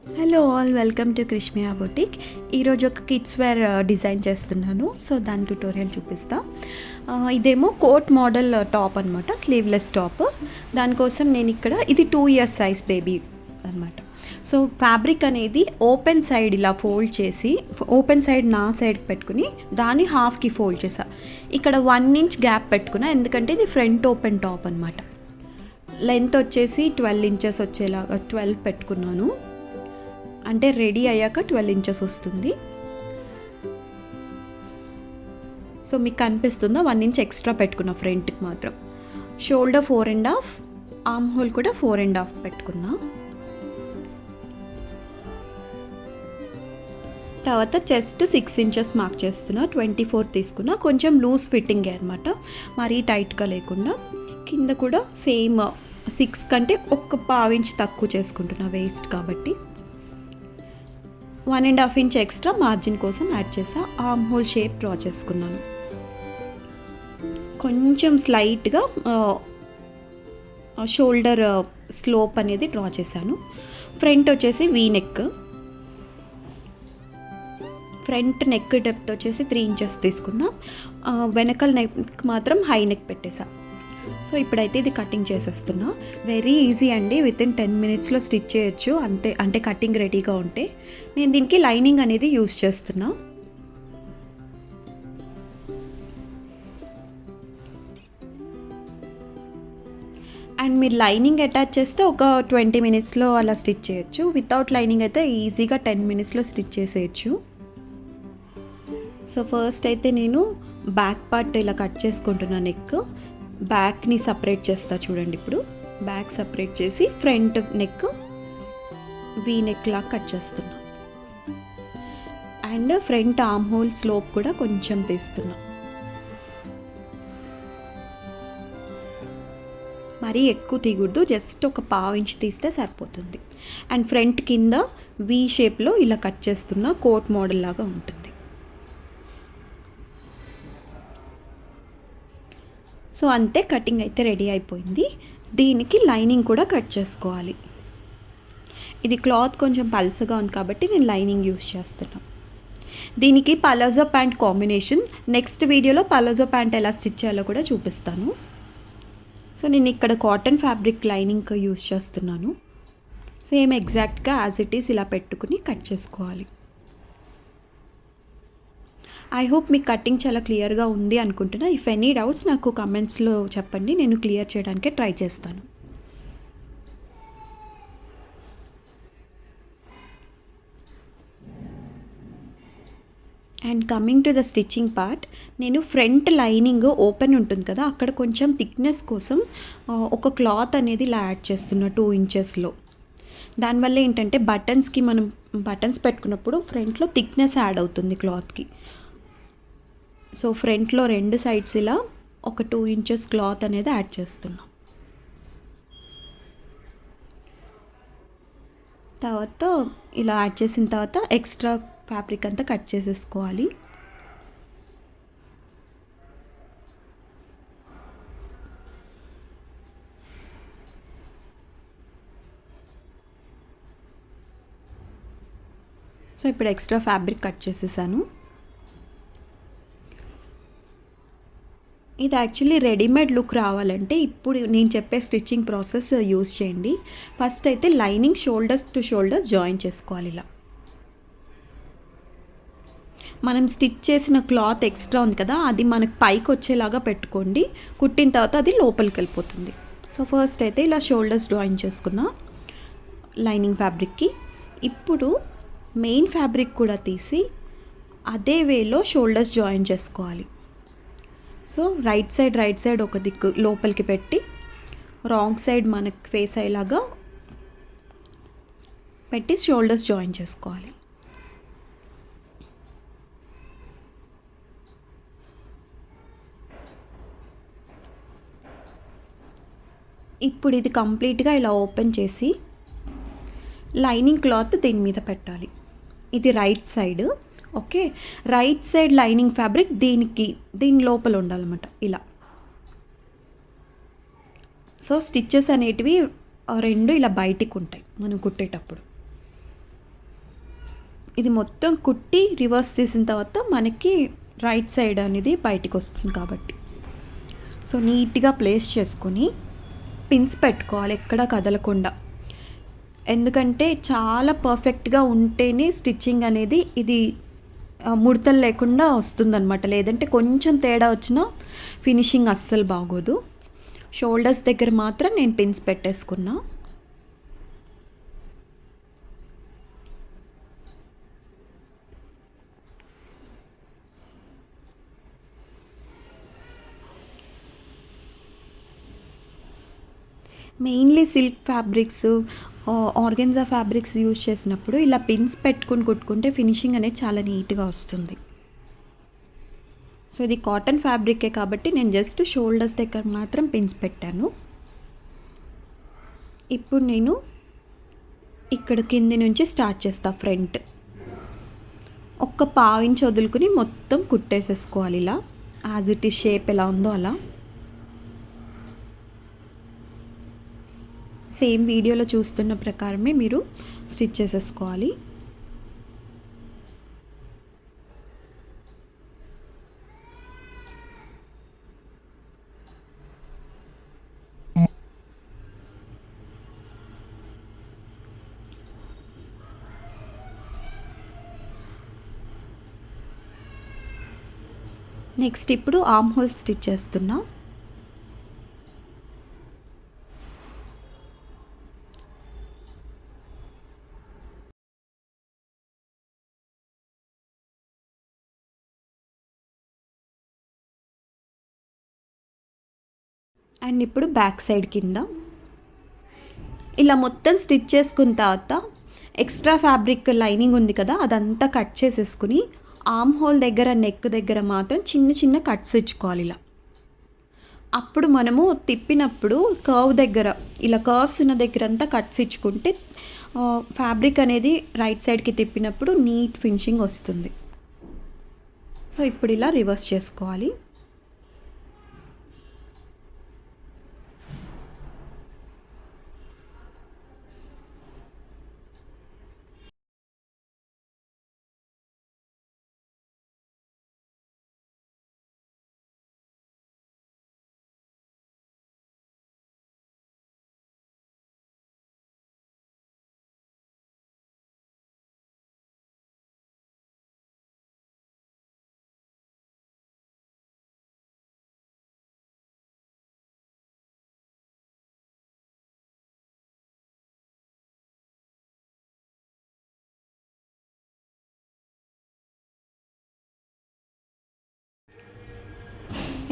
Hello all, welcome to Krishmiya boutique. ఈరోజు ఒక kids wear design చేస్తున్నాను. సో దాని ట్యుటోరియల్ చూపిస్తా. ఇదేమో కోట్ మోడల్ టాప్ అనమాట, స్లీవ్లెస్ టాప్. దానికోసం నేను ఇక్కడ ఇది 2 years సైజ్ బేబీ అనమాట. సో ఫ్యాబ్రిక్ అనేది ఓపెన్ సైడ్ ఇలా ఫోల్డ్ చేసి, ఓపెన్ సైడ్ నా సైడ్ పెట్టుకుని దాన్ని హాఫ్కి ఫోల్డ్ చేసా. ఇక్కడ 1 inch గ్యాప్ పెట్టుకున్నా, ఎందుకంటే ఇది ఫ్రంట్ ఓపెన్ టాప్ అనమాట. లెంత్ వచ్చేసి 12 inches వచ్చేలాగా 12 పెట్టుకున్నాను. అంటే రెడీ అయ్యాక 12 inches వస్తుంది. సో మీకు కనిపిస్తుందా, 1 inch ఎక్స్ట్రా పెట్టుకున్నా ఫ్రంట్కి మాత్రం. షోల్డర్ 4.5, ఆర్మ్ హోల్ కూడా 4.5 పెట్టుకున్నా. తర్వాత చెస్ట్ 6 inches మార్క్ చేస్తున్నా, 24 తీసుకున్నా. కొంచెం లూజ్ ఫిట్టింగ్ అనమాట, మరీ టైట్గా లేకుండా. కింద కూడా సేమ్ 6 కంటే ఒక 1/2 inch తక్కువ చేసుకుంటున్నా వేస్ట్ కాబట్టి. 1.5 inch ఎక్స్ట్రా మార్జిన్ కోసం యాడ్ చేసా. ఆర్మ్ హోల్ షేప్ డ్రా చేసుకున్నాను. కొంచెం స్లైట్గా షోల్డర్ స్లోప్ అనేది డ్రా చేశాను. ఫ్రంట్ వచ్చేసి V neck. Front neck depth వచ్చేసి 3 inches తీసుకున్నా. వెనకల నెక్ మాత్రం హై నెక్ పెట్టేసా. సో ఇప్పుడైతే ఇది కటింగ్ చేసేస్తున్నా. వెరీ ఈజీ అండి, వితిన్ 10 minutesలో స్టిచ్ చేయొచ్చు అంతే. అంటే కటింగ్ రెడీగా ఉంటే. నేను దీనికి లైనింగ్ అనేది యూస్ చేస్తున్నా. అండ్ మీరు లైనింగ్ అటాచ్ చేస్తే ఒక 20 minutesలో అలా స్టిచ్ చేయొచ్చు. వితౌట్ లైనింగ్ అయితే ఈజీగా 10 minutesలో స్టిచ్ చేసేయచ్చు. సో ఫస్ట్ అయితే నేను బ్యాక్ పార్ట్ ఇలా కట్ చేసుకుంటున్నాను. నెక్ బ్యాక్ని సపరేట్ చేస్తా చూడండి. ఇప్పుడు బ్యాక్ సపరేట్ చేసి ఫ్రంట్ నెక్ వీ నెక్ లాగా కట్ చేస్తున్నా. And front arm whole slope కూడా కొంచెం తీస్తున్నా. మరీ ఎక్కువ తీయకూడదు, జస్ట్ ఒక 1/2 inch తీస్తే సరిపోతుంది. అండ్ ఫ్రంట్ కింద వీ షేప్లో ఇలా కట్ చేస్తున్నా, కోట్ మోడల్ లాగా ఉంటుంది. సో అంతే, కటింగ్ అయితే రెడీ అయిపోయింది. దీనికి లైనింగ్ కూడా కట్ చేసుకోవాలి. ఇది క్లాత్ కొంచెం పల్సగా ఉంది కాబట్టి నేను లైనింగ్ యూస్ చేస్తున్నాను. దీనికి పలాజో ప్యాంట్ కాంబినేషన్ నెక్స్ట్ వీడియోలో పలాజో ప్యాంట్ ఎలా స్టిచ్ చేయాలో కూడా చూపిస్తాను. సో నేను ఇక్కడ కాటన్ ఫ్యాబ్రిక్ లైనింగ్ యూస్ చేస్తున్నాను. సేమ్ ఎగ్జాక్ట్గా యాజ్ ఇట్ ఈస్ ఇలా పెట్టుకుని కట్ చేసుకోవాలి. ఐ హోప్ మీకు కటింగ్ చాలా క్లియర్గా ఉంది అనుకుంటున్నా. ఇఫ్ ఎనీ డౌట్స్ నాకు కమెంట్స్లో చెప్పండి, నేను క్లియర్ చేయడానికి ట్రై చేస్తాను. And coming to the stitching part, నేను ఫ్రంట్ లైనింగ్ ఓపెన్ ఉంటుంది కదా, అక్కడ కొంచెం థిక్నెస్ కోసం ఒక క్లాత్ అనేది ఇలా యాడ్ చేస్తున్నా 2 inchesలో. దానివల్ల ఏంటంటే బటన్స్కి మనం బటన్స్ పెట్టుకున్నప్పుడు ఫ్రంట్లో థిక్నెస్ యాడ్ అవుతుంది క్లాత్కి. సో ఫ్రంట్లో 2 sides ఇలా ఒక 2 inches క్లాత్ అనేది యాడ్ చేస్తున్నాం. తర్వాత ఇలా యాడ్ చేసిన తర్వాత ఎక్స్ట్రా ఫ్యాబ్రిక్ అంతా కట్ చేసేసుకోవాలి. సో ఇప్పుడు ఎక్స్ట్రా ఫ్యాబ్రిక్ కట్ చేసేసాను. ఇది యాక్చువల్లీ రెడీమేడ్ లుక్ రావాలంటే ఇప్పుడు నేను చెప్పే స్టిచ్చింగ్ ప్రాసెస్ యూస్ చేయండి. ఫస్ట్ అయితే lining shoulders to shoulders join చేసుకోవాలి. ఇలా మనం స్టిచ్ చేసిన క్లాత్ ఎక్స్ట్రా ఉంది కదా, అది మనకు పైకి వచ్చేలాగా పెట్టుకోండి. కుట్టిన తర్వాత అది లోపలికి వెళ్ళిపోతుంది. సో ఫస్ట్ అయితే ఇలా షోల్డర్స్ జాయిన్ చేసుకున్నా లైనింగ్ ఫ్యాబ్రిక్కి. ఇప్పుడు మెయిన్ ఫ్యాబ్రిక్ కూడా తీసి అదే వేలో షోల్డర్స్ జాయిన్ చేసుకోవాలి. సో రైట్ సైడ్ ఒక దిక్కు లోపలికి పెట్టి, రాంగ్ సైడ్ మనకి ఫేస్ అయ్యేలాగా పెట్టి షోల్డర్స్ జాయిన్ చేసుకోవాలి. ఇప్పుడు ఇది కంప్లీట్గా ఇలా ఓపెన్ చేసి లైనింగ్ క్లాత్ దీని మీద పెట్టాలి. ఇది right side. Okay, right side lining fabric దీని లోపల ఉండాలన్నమాట ఇలా. సో స్టిచ్చెస్ అనేటివి 2 ఇలా బయటికి ఉంటాయి మనం కుట్టేటప్పుడు. ఇది మొత్తం కుట్టి రివర్స్ తీసిన తర్వాత మనకి రైట్ సైడ్ అనేది బయటికి వస్తుంది కాబట్టి. సో నీట్గా ప్లేస్ చేసుకొని పిన్స్ పెట్టుకోవాలి ఎక్కడా కదలకుండా. ఎందుకంటే చాలా పర్ఫెక్ట్గా ఉంటేనే స్టిచ్చింగ్ అనేది ఇది ముడతలు లేకుండా వస్తుందన్నమాట. లేదంటే కొంచెం తేడా వచ్చినా ఫినిషింగ్ అస్సలు బాగోదు. షోల్డర్స్ దగ్గర మాత్రం నేను పిన్స్ పెట్టేసుకున్నా. Mainly silk fabrics, organza fabrics use చేసినప్పుడు ఇలా పిన్స్ పెట్టుకుని కుట్టుకుంటే ఫినిషింగ్ అనేది చాలా నీట్గా వస్తుంది. సో ఇది కాటన్ ఫ్యాబ్రికే కాబట్టి నేను జస్ట్ షోల్డర్స్ దగ్గర మాత్రం పిన్స్ పెట్టాను. ఇప్పుడు నేను ఇక్కడ కింది నుంచి స్టార్ట్ చేస్తా. ఫ్రంట్ ఒక్క పావించి వదులుకుని మొత్తం కుట్టేసేసుకోవాలి ఇలా, యాజ్ ఇట్ ఈస్ షేప్ ఎలా ఉందో అలా. సేమ్ వీడియోలో చూస్తున్న ప్రకారమే మీరు స్టిచ్ చేసేసుకోవాలి. నెక్స్ట్ ఇప్పుడు ఆర్మ్ హోల్ స్టిచ్ చేస్తున్నా. అండ్ ఇప్పుడు బ్యాక్ సైడ్ కింద ఇలా మొత్తం స్టిచ్ చేసుకున్న తర్వాత ఎక్స్ట్రా ఫ్యాబ్రిక్ లైనింగ్ ఉంది కదా, అదంతా కట్ చేసేసుకుని ఆర్మ్ హోల్ దగ్గర నెక్ దగ్గర మాత్రం చిన్న చిన్న కట్స్ ఇచ్చుకోవాలి ఇలా. అప్పుడు మనము తిప్పినప్పుడు కర్వ్ దగ్గర ఇలా కర్వ్స్ ఉన్న దగ్గర అంతా కట్స్ ఇచ్చుకుంటే ఫ్యాబ్రిక్ అనేది రైట్ సైడ్కి తిప్పినప్పుడు నీట్ ఫినిషింగ్ వస్తుంది. సో ఇప్పుడు ఇలా రివర్స్ చేసుకోవాలి.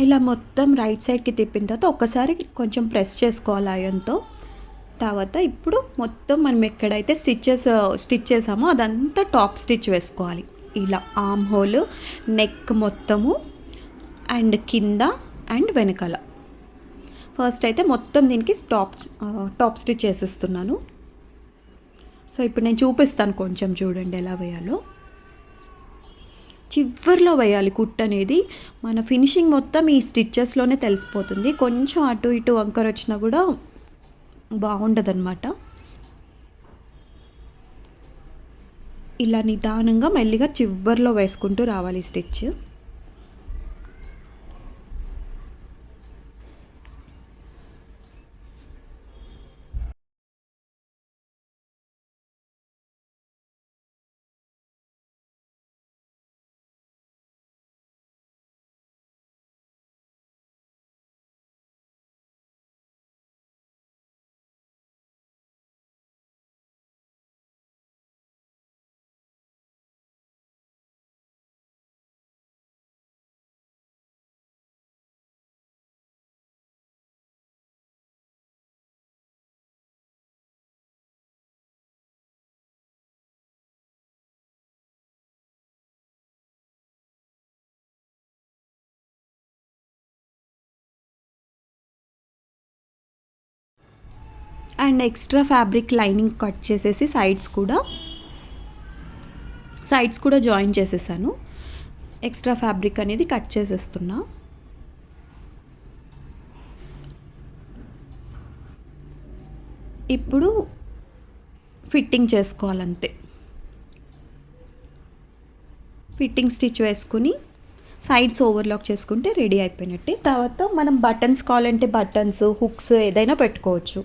ఇలా మొత్తం రైట్ సైడ్కి తిప్పిన తర్వాత ఒక్కసారి కొంచెం ప్రెస్ చేసుకోవాలి ఐరన్తో. తర్వాత ఇప్పుడు మొత్తం మనం ఎక్కడైతే స్టిచ్ చేసామో అదంతా టాప్ స్టిచ్ వేసుకోవాలి. ఇలా ఆర్మ్ హోల్, నెక్ మొత్తము అండ్ కింద అండ్ వెనకాల. ఫస్ట్ అయితే మొత్తం దీనికి టాప్ స్టిచ్ చేసేస్తున్నాను. సో ఇప్పుడు నేను చూపిస్తాను, కొంచెం చూడండి ఎలా వేయాలో. చివర్లో వేయాలి కుట్ అనేది. మన ఫినిషింగ్ మొత్తం ఈ స్టిచ్చెస్లోనే తెలిసిపోతుంది. కొంచెం అటు ఇటు వంకర వచ్చినా కూడా బాగుండదు అనమాట. ఇలా నిదానంగా మెల్లిగా చివర్లో వేసుకుంటూ రావాలి stitch. And extra fabric lining cut చేసేసి సైడ్స్ కూడా జాయిన్ చేసేసాను. ఎక్స్ట్రా ఫ్యాబ్రిక్ అనేది కట్ చేసేస్తున్నా. ఇప్పుడు ఫిట్టింగ్ చేసుకోవాలంతే. ఫిట్టింగ్ స్టిచ్ వేసుకుని సైడ్స్ ఓవర్లాక్ చేసుకుంటే రెడీ అయిపోయినట్టే. తర్వాత మనం బటన్స్ కావాలంటే బటన్స్, హుక్స్ ఏదైనా పెట్టుకోవచ్చు.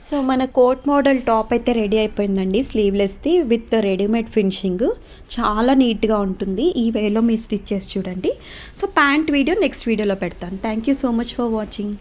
సో మన కోట్ మోడల్ టాప్ అయితే రెడీ అయిపోయిందండి. స్లీవ్లెస్ది విత్ రెడీమేడ్ ఫినిషింగ్. చాలా నీట్గా ఉంటుంది. ఈ వేలో మీరు స్టిచ్ చేసి చూడండి. సో ప్యాంట్ వీడియో నెక్స్ట్ వీడియోలో పెడతాను. Thank you so much for watching.